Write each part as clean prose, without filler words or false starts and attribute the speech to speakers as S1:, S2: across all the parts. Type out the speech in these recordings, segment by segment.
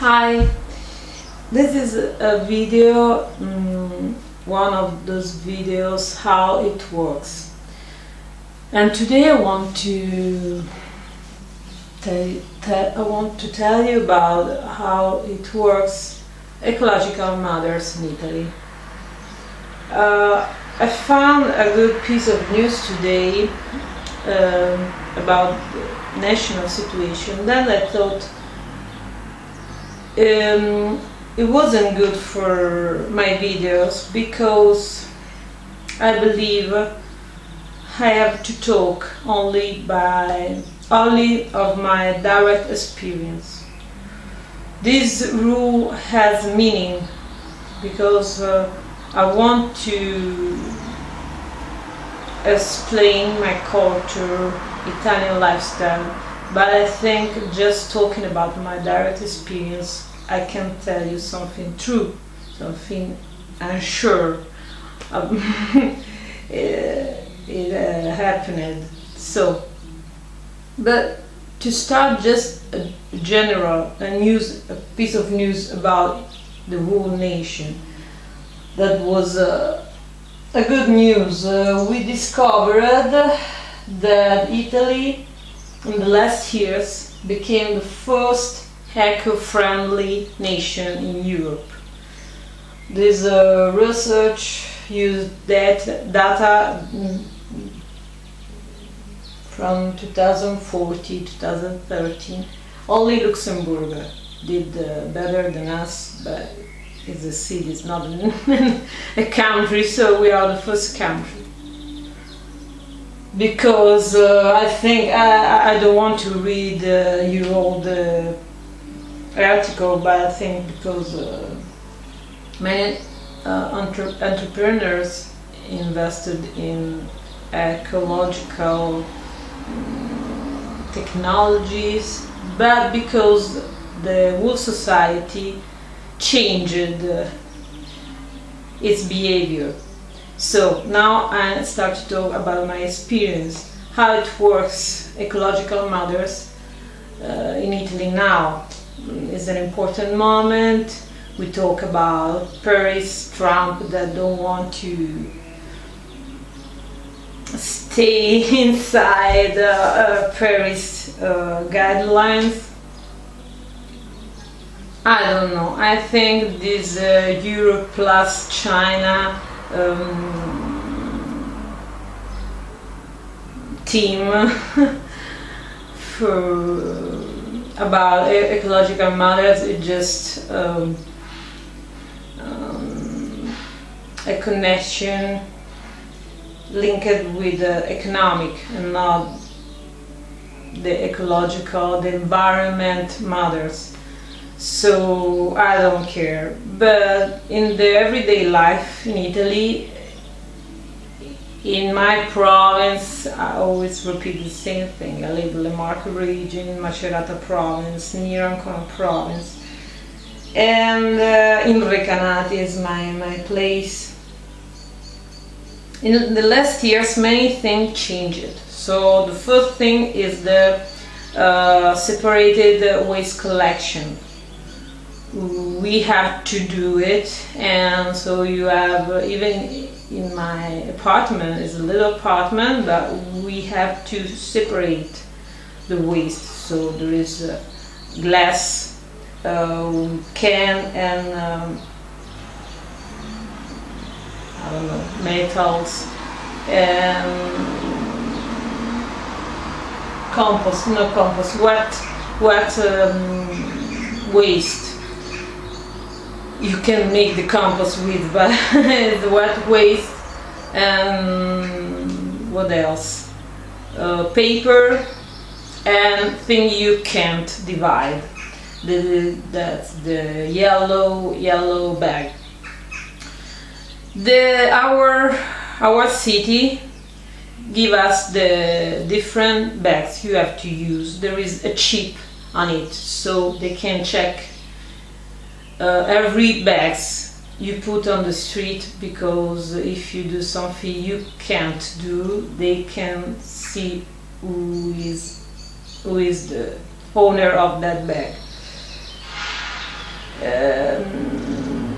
S1: Hi, this is a video, one of those videos how it works. And today I want to tell you about how it works, ecological mothers in Italy. I found a good piece of news today about the national situation. Then I thought it wasn't good for my videos because I believe I have to talk only of my direct experience. This rule has meaning because I want to explain my culture, Italian lifestyle, but I think just talking about my direct experience, I can tell you something true, something I'm sure it happened. So, but to start, just a piece of news about the whole nation. That was a good news. We discovered that Italy in the last years became the first eco-friendly nation in Europe. This research used data from 2014-2013. Only Luxembourg did better than us, but it's a city, it's not a country, so we are the first country. Because I think I don't want to read you all the article, but I think because many entrepreneurs invested in ecological technologies, but because the whole society changed its behavior. So now I start to talk about my experience, how it works, ecological mothers in Italy now. It's an important moment. We talk about Paris, Trump that don't want to stay inside Paris guidelines. I don't know. I think this Europe plus China team about ecological matters is just a connection linked with the economic and not the ecological, the environment matters. So I don't care. But in the everyday life in Italy, in my province, I always repeat the same thing. I live in the Marche region, Macerata province, near Ancona province, and in Recanati is my place. In the last years, many things changed. So the first thing is the separated waste collection. We have to do it, and so you have, even in my apartment, it's a little apartment, but we have to separate the waste. So there is glass, can, and I don't know, metals, and wet waste. You can make the compost with, but the wet waste, and what else? Paper and thing you can't divide. That's the yellow bag. Our city give us the different bags you have to use. There is a chip on it, so they can check every bags you put on the street, because if you do something you can't do, they can see who is the owner of that bag.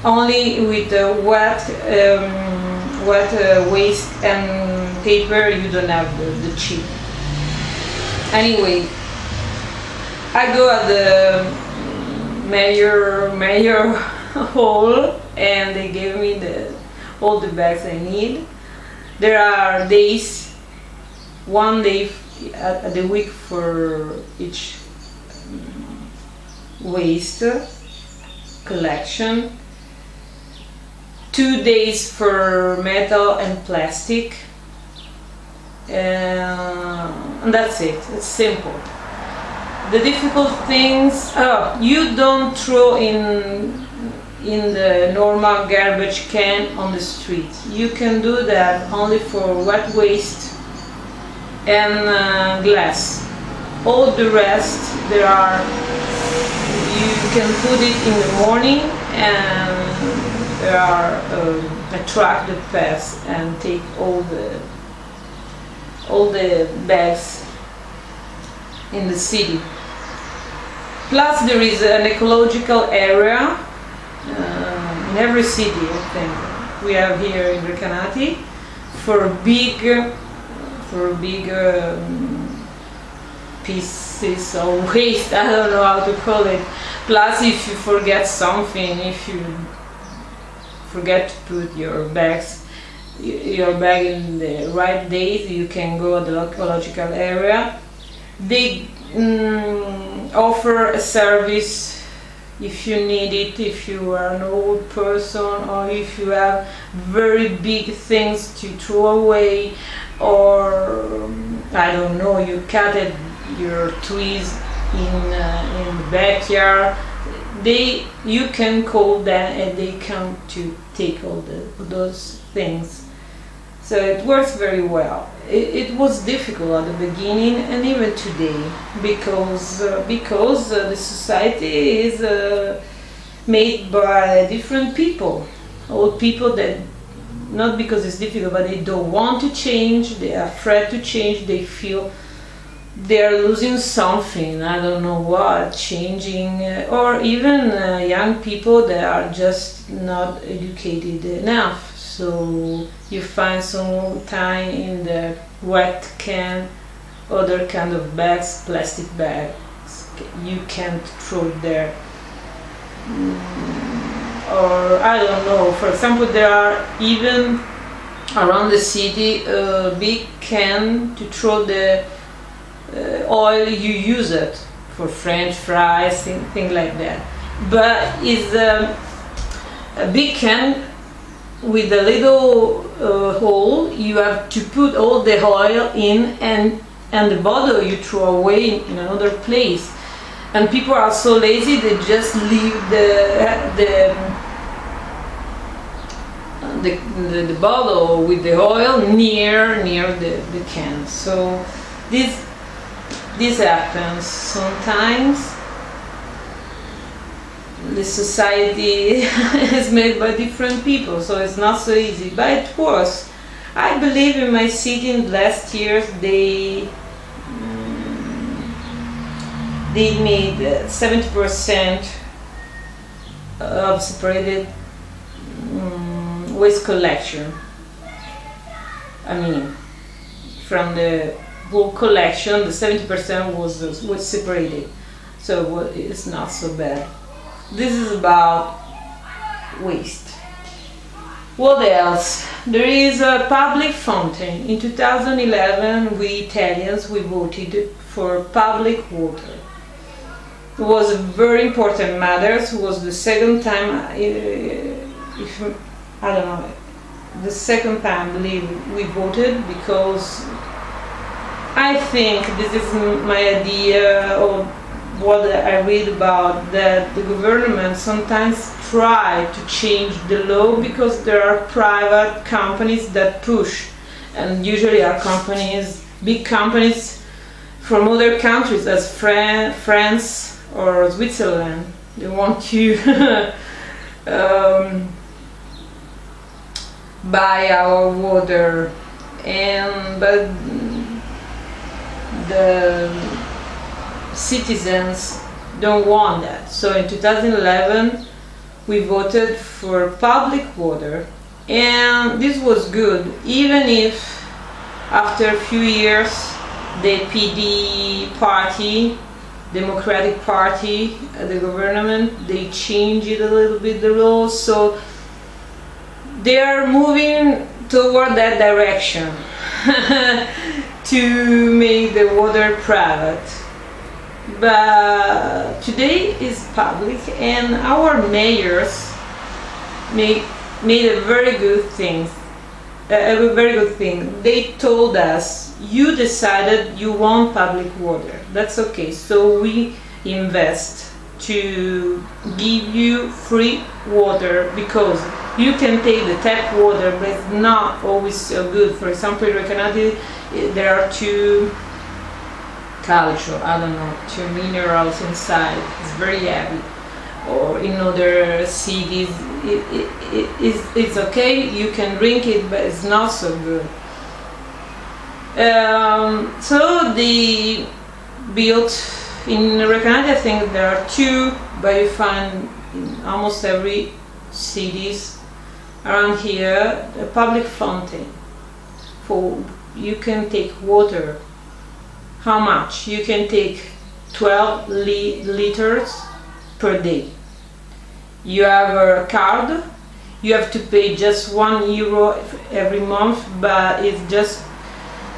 S1: only with wet waste and paper. You don't have the chip. Anyway, I go at the mayor hall, and they gave me all the bags I need. There are days, one day at the week for each waste collection, 2 days for metal and plastic, and that's it. It's simple. The difficult things, you don't throw in the normal garbage can on the street. You can do that only for wet waste and glass. All the rest, you can put it in the morning, and there are a truck that pass and take all the bags in the city. Plus there is an ecological area in every city, I think. We have here in Recanati for big pieces of waste, I don't know how to call it. Plus, if you forget something, if you forget to put your bag in the right days, you can go to the ecological area. They offer a service if you need it, if you are an old person, or if you have very big things to throw away, or I don't know, you cut your trees in the backyard. You can call them and they come to take all those things. So it works very well. It was difficult at the beginning and even today, because the society is made by different people. Old people that, not because it's difficult, but they don't want to change, they are afraid to change, they feel they are losing something, I don't know what, changing, or even young people that are just not educated enough. So you find some time in the wet can, other kind of bags, plastic bags, you can't throw it there. Or I don't know, for example, there are even around the city a big can to throw the oil you use it for French fries, things like that. But it's a big can with a little hole. You have to put all the oil in, and the bottle you throw away in another place. And people are so lazy, they just leave the bottle with the oil near the can. So this happens sometimes. The society is made by different people, so it's not so easy, but it works. I believe in my city in the last years they made 70% of separated waste collection. I mean, from the whole collection, the 70% was separated, so it's not so bad. This is about waste. What else? There is a public fountain. In 2011, we Italians, we voted for public water. It was a very important matter. It was the second time, the second time I believe we voted, because I think this is my idea, or what I read about, that the government sometimes try to change the law because there are private companies that push, and usually are companies, big companies from other countries, as France or Switzerland. They want to buy our water, but the citizens don't want that. So in 2011 we voted for public water, and this was good, even if after a few years the PD party, Democratic Party, the government, they changed it a little bit, the rules, so they are moving toward that direction to make the water private. But today is public, and our mayors made a very good thing. A very good thing. They told us, you decided you want public water. That's okay. So we invest to give you free water, because you can take the tap water, but it's not always so good. For example, in Recanati, there are two calcio, I don't know, two minerals inside. It's very heavy. Or in other cities, it's okay, you can drink it, but it's not so good. So they built in Recanati, I think there are two, but you find in almost every cities around here a public fountain. For you can take water. How much? You can take 12 liters per day. You have a card, you have to pay just €1 every month, but it's just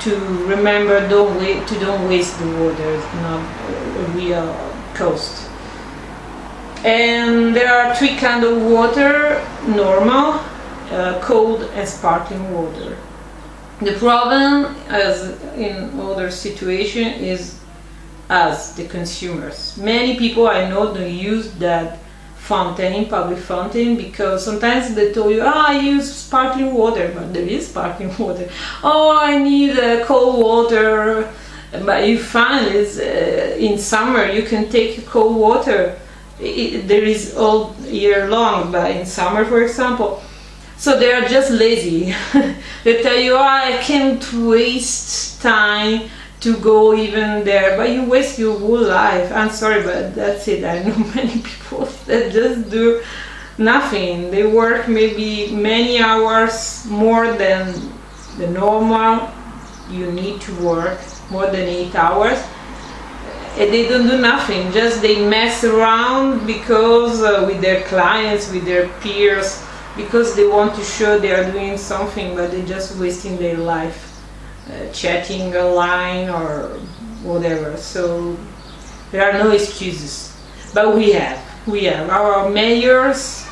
S1: to remember don't waste the water. It's not a real cost. And there are three kinds of water: normal, cold, and sparkling water. The problem, as in other situations, is us, the consumers. Many people I know don't use that fountain, public fountain, because sometimes they tell you, I use sparkling water, but there is sparkling water. Oh, I need cold water, but you find is in summer you can take cold water. There is all year long, but in summer, for example. So they are just lazy. They tell you, oh, I can't waste time to go even there, but you waste your whole life. I'm sorry, but that's it. I know many people that just do nothing. They work maybe many hours more than the normal you need to work, more than 8 hours, and they don't do nothing. Just they mess around because with their clients, with their peers, because they want to show they are doing something, but they're just wasting their life. Chatting online or whatever. So there are no excuses, but we have our mayors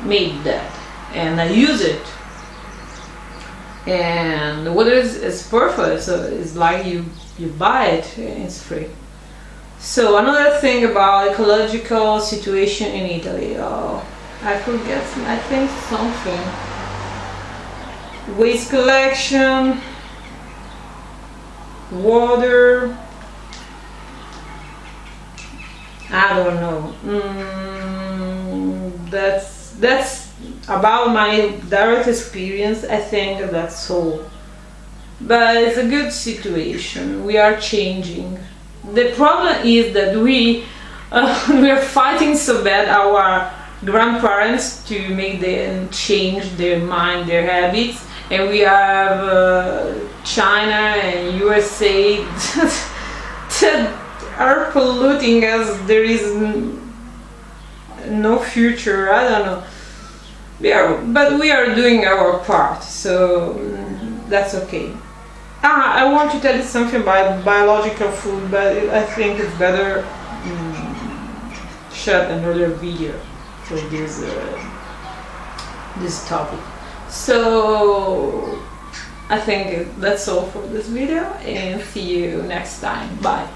S1: made that, and I use it, and the water is perfect. So it's like you buy it, it's free. So another thing about ecological situation in Italy, oh, I forget, I think something, waste collection, water, I don't know. That's about my direct experience. I think that's all. But it's a good situation. We are changing. The problem is that we are fighting so bad our grandparents to make them change their mind, their habits. And we have China and USA that are polluting us. There is no future. I don't know. But we are doing our part, so that's okay. I want to tell you something about biological food, but I think it's better shot another video for this topic. So I think that's all for this video, and see you next time. Bye.